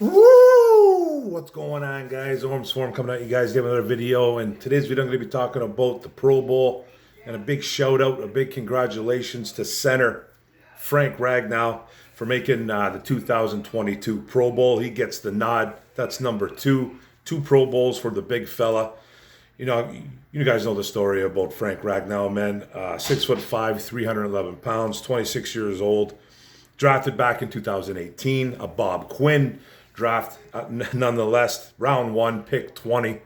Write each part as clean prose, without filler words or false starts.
Woo! What's going on, guys? Orm Swarm coming at you guys. Give another video, and today's video I'm going to be talking about the Pro Bowl and a big shout out, a big congratulations to center Frank Ragnow for making the 2022 Pro Bowl. He gets the nod. That's number two Pro Bowls for the big fella. You guys know the story about Frank Ragnow, man. 6'5", 311 pounds, 26 years old. Drafted back in 2018, a Bob Quinn draft, nonetheless. Round one, pick 20.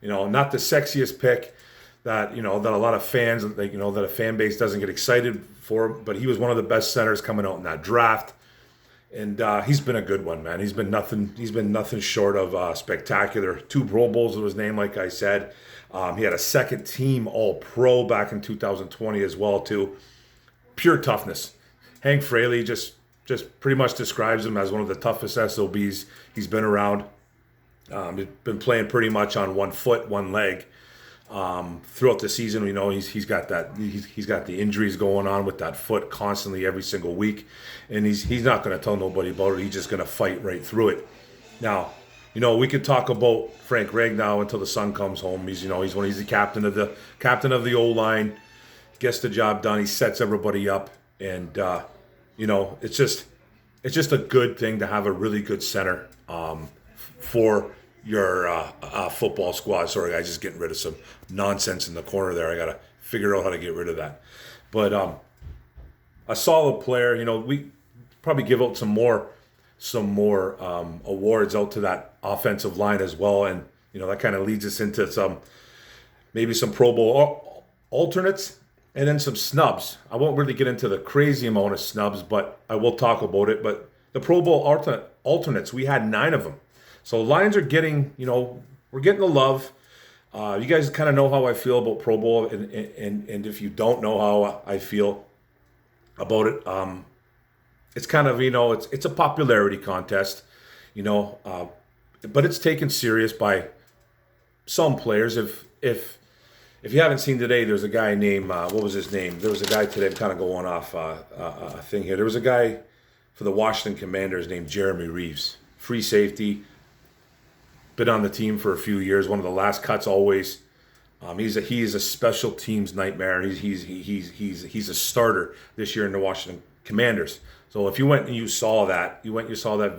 Not the sexiest pick that that a lot of fans, that a fan base doesn't get excited for. But he was one of the best centers coming out in that draft, and he's been a good one, man. He's been nothing. He's been nothing short of spectacular. 2 Pro Bowls to his name, like I said. He had a second team All Pro back in 2020 as well, too. Pure toughness. Hank Fraley just pretty much describes him as one of the toughest SOBs he's been around. He's been playing pretty much on one foot, one leg throughout the season. He's got the injuries going on with that foot constantly every single week, and he's not going to tell nobody about it. He's just going to fight right through it. Now, we could talk about Frank Ragnow until the sun comes home. He's the captain of the O-line. Gets the job done. He sets everybody up. And it's just a good thing to have a really good center for your football squad. Sorry, guys, just getting rid of some nonsense in the corner there. I gotta figure out how to get rid of that. But a solid player. We probably give out some more awards out to that offensive line as well, and that kind of leads us into maybe some Pro Bowl alternates. And then some snubs. I won't really get into the crazy amount of snubs, but I will talk about it. But the Pro Bowl alternates, we had 9 of them. So Lions are getting, we're getting the love. You guys kind of know how I feel about Pro Bowl, and if you don't know how I feel about it, it's kind of, it's a popularity contest, but it's taken serious by some players. If you haven't seen today, there's a guy named, what was his name? There was a guy today, I'm kind of going off a thing here. There was a guy for the Washington Commanders named Jeremy Reeves. Free safety, been on the team for a few years, one of the last cuts always. He's a special teams nightmare. He's a starter this year in the Washington Commanders. So if you went and you saw that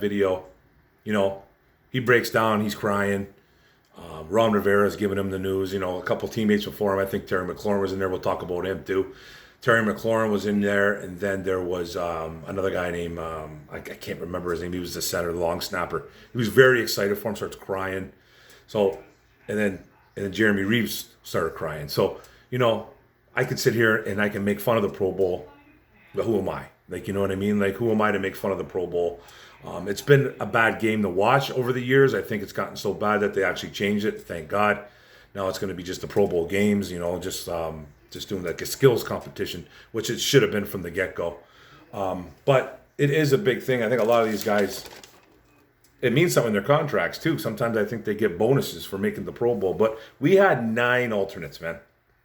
video, he breaks down, he's crying. Ron Rivera's giving him the news. A couple teammates before him. I think Terry McLaurin was in there. We'll talk about him too. Terry McLaurin was in there, and then there was another guy named I can't remember his name. He was the center, the long snapper. He was very excited for him. Starts crying. So, and then Jeremy Reeves started crying. So, I could sit here and I can make fun of the Pro Bowl, but who am I? You know what I mean? Who am I to make fun of the Pro Bowl? It's been a bad game to watch over the years. I think it's gotten so bad that they actually changed it. Thank God. Now it's going to be just the Pro Bowl games, just doing like a skills competition, which it should have been from the get-go. But it is a big thing. I think a lot of these guys, it means something in their contracts too. Sometimes I think they get bonuses for making the Pro Bowl. But we had 9 alternates, man.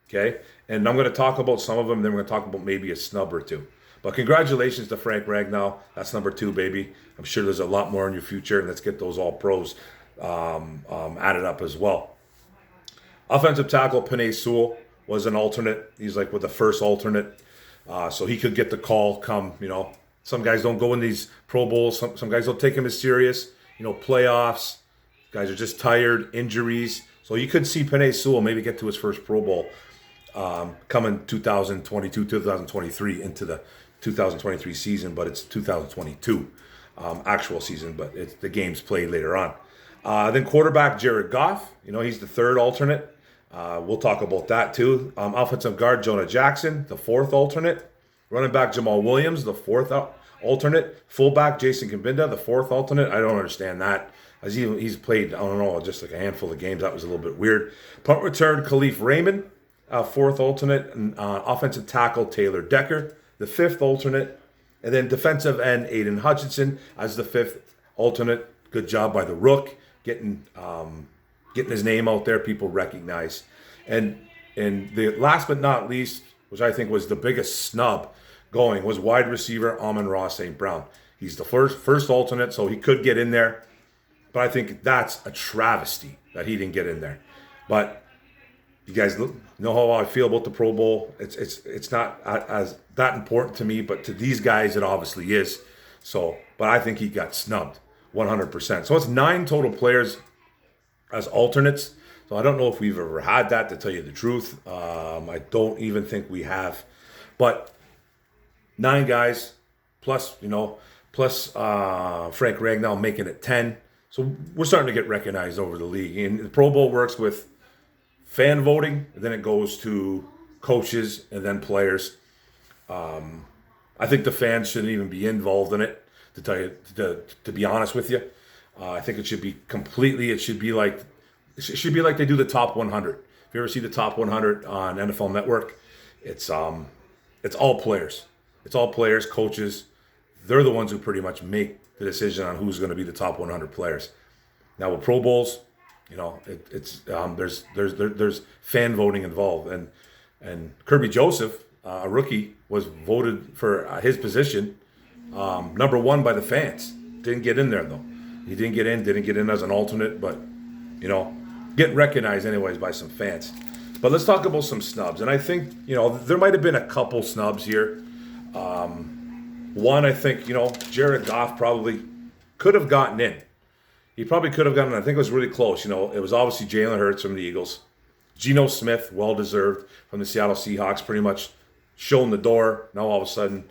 Okay? And I'm going to talk about some of them, then we're going to talk about maybe a snub or two. But congratulations to Frank Ragnow. That's number 2, baby. I'm sure there's a lot more in your future, and let's get those all pros added up as well. Offensive tackle Penei Sewell was an alternate. He's like with the first alternate, so he could get the call. Some guys don't go in these Pro Bowls. Some guys don't take him as serious. Playoffs. Guys are just tired, injuries. So you could see Penei Sewell maybe get to his first Pro Bowl coming 2022, 2023 into the 2023 season, but it's 2022 actual season, but the game's played later on. Then quarterback Jared Goff, he's the 3rd alternate. We'll talk about that too. Offensive guard Jonah Jackson, the 4th alternate. Running back Jamal Williams, the 4th alternate. Fullback Jason Kabinda, the 4th alternate. I don't understand that. As he's played, I don't know, just like a handful of games. That was a little bit weird. Punt return Khalif Raymond, 4th alternate. And offensive tackle Taylor Decker, the 5th alternate. And then defensive end Aiden Hutchinson as the 5th alternate. Good job by the Rook, getting his name out there. People recognize. And the last but not least, which I think was the biggest snub was wide receiver Amon-Ra St. Brown. He's the first alternate, so he could get in there. But I think that's a travesty that he didn't get in there. But you guys know how I feel about the Pro Bowl. It's not as that important to me, but to these guys it obviously is. So, but I think he got snubbed 100%. So it's 9 total players as alternates. So I don't know if we've ever had that, to tell you the truth. I don't even think we have. But 9 guys plus, plus Frank Ragnow making it 10. So we're starting to get recognized over the league. And the Pro Bowl works with fan voting, and then it goes to coaches and then players. I think the fans shouldn't even be involved in it, to tell you, to be honest with you. I think it should be like they do the top 100. If you ever see the top 100 on NFL Network, it's all players. It's all players, coaches. They're the ones who pretty much make the decision on who's going to be the top 100 players. Now with Pro Bowls, there's fan voting involved, and Kirby Joseph, a rookie, was voted for his position number 1 by the fans. Didn't get in there though. He didn't get in as an alternate, but getting recognized anyways by some fans. But let's talk about some snubs, and I think there might have been a couple snubs here. One, I think Jared Goff probably could have gotten in. He probably could have gotten in. I think it was really close. It was obviously Jalen Hurts from the Eagles. Geno Smith, well-deserved, from the Seattle Seahawks, pretty much shown the door. Now all of a sudden,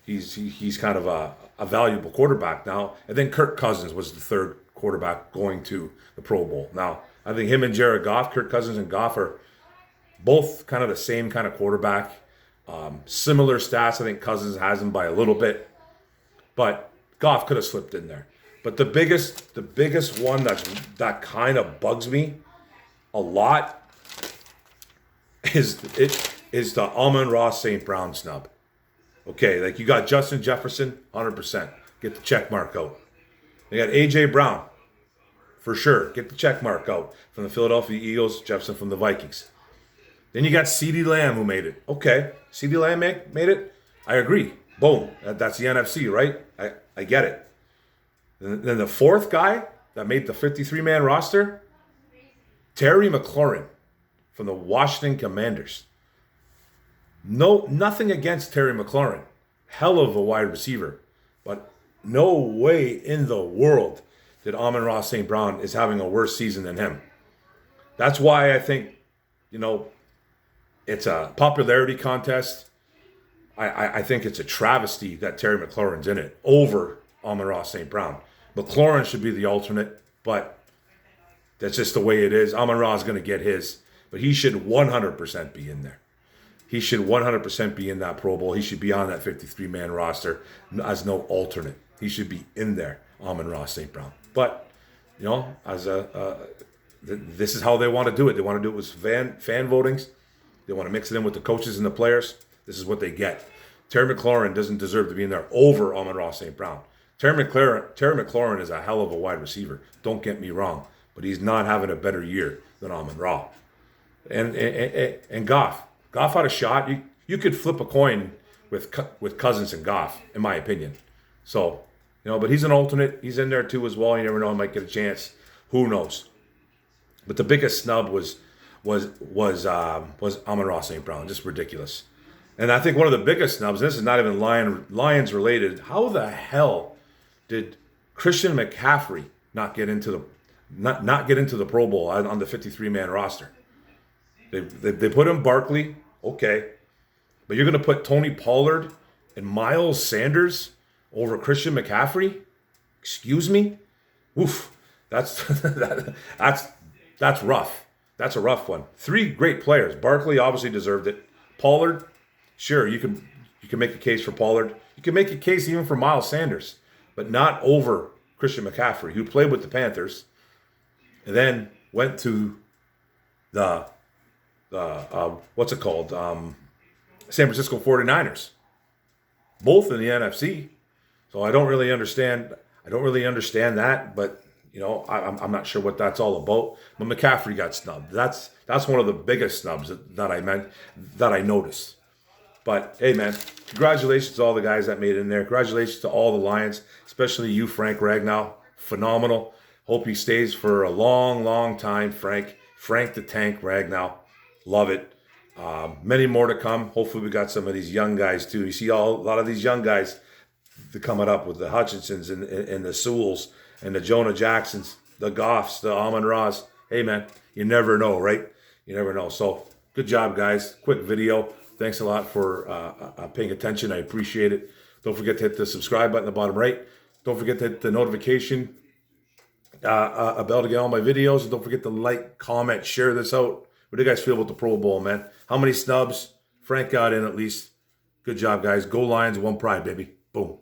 he's kind of a valuable quarterback now. And then Kirk Cousins was the third quarterback going to the Pro Bowl. Now, I think him and Jared Goff, Kirk Cousins and Goff, are both kind of the same kind of quarterback. Similar stats. I think Cousins has him by a little bit. But Goff could have slipped in there. But the biggest one that kind of bugs me a lot is the Amon-Ra St. Brown snub. Okay, like you got Justin Jefferson, 100%. Get the check mark out. You got A.J. Brown, for sure. Get the check mark out. From the Philadelphia Eagles, Jefferson from the Vikings. Then you got CeeDee Lamb, who made it. Okay, CeeDee Lamb made it. I agree. Boom. That's the NFC, right? I get it. Then the fourth guy that made the 53-man roster, Terry McLaurin from the Washington Commanders. Nothing against Terry McLaurin. Hell of a wide receiver. But no way in the world that Amon-Ra St. Brown is having a worse season than him. That's why I think, it's a popularity contest. I think it's a travesty that Terry McLaurin's in it over Amon-Ra St. Brown. McLaurin should be the alternate, but that's just the way it is. Amon-Ra is going to get his, but he should 100% be in there. He should 100% be in that Pro Bowl. He should be on that 53-man roster as no alternate. He should be in there, Amon-Ra St. Brown. But, this is how they want to do it. They want to do it with fan votings. They want to mix it in with the coaches and the players. This is what they get. Terry McLaurin doesn't deserve to be in there over Amon-Ra St. Brown. Terry McLaurin is a hell of a wide receiver. Don't get me wrong, but he's not having a better year than Amon-Ra. And Goff had a shot. You could flip a coin with Cousins and Goff, in my opinion. So, but he's an alternate. He's in there too as well. You never know, he might get a chance. Who knows? But the biggest snub was Amon-Ra St. Brown. Just ridiculous. And I think one of the biggest snubs, and this is not even Lions related, how the hell did Christian McCaffrey not get into the Pro Bowl on the 53-man roster? They put in Barkley, okay, but you're going to put Tony Pollard and Miles Sanders over Christian McCaffrey? Excuse me? Oof, that's rough. That's a rough one. 3 great players. Barkley obviously deserved it. Pollard, sure, you can make a case for Pollard. You can make a case even for Miles Sanders, but not over Christian McCaffrey, who played with the Panthers and then went to the San Francisco 49ers, both in the NFC. So I don't really understand that, but I'm not sure what that's all about. But McCaffrey got snubbed. That's one of the biggest snubs that I noticed. But hey, man, congratulations to all the guys that made it in there. Congratulations to all the Lions, especially you, Frank Ragnow. Phenomenal. Hope he stays for a long, long time, Frank. Frank the Tank Ragnow. Love it. Many more to come. Hopefully we got some of these young guys too. You see a lot of these young guys coming up with the Hutchinsons and the Sewells and the Jonah Jacksons, the Goffs, the Amon Ra's. Hey man, you never know, right? You never know. So good job, guys. Quick video. Thanks a lot for paying attention. I appreciate it. Don't forget to hit the subscribe button at the bottom right. Don't forget to hit the notification bell to get all my videos. And don't forget to like, comment, share this out. What do you guys feel about the Pro Bowl, man? How many snubs? Frank got in at least. Good job, guys. Go Lions, one pride, baby. Boom.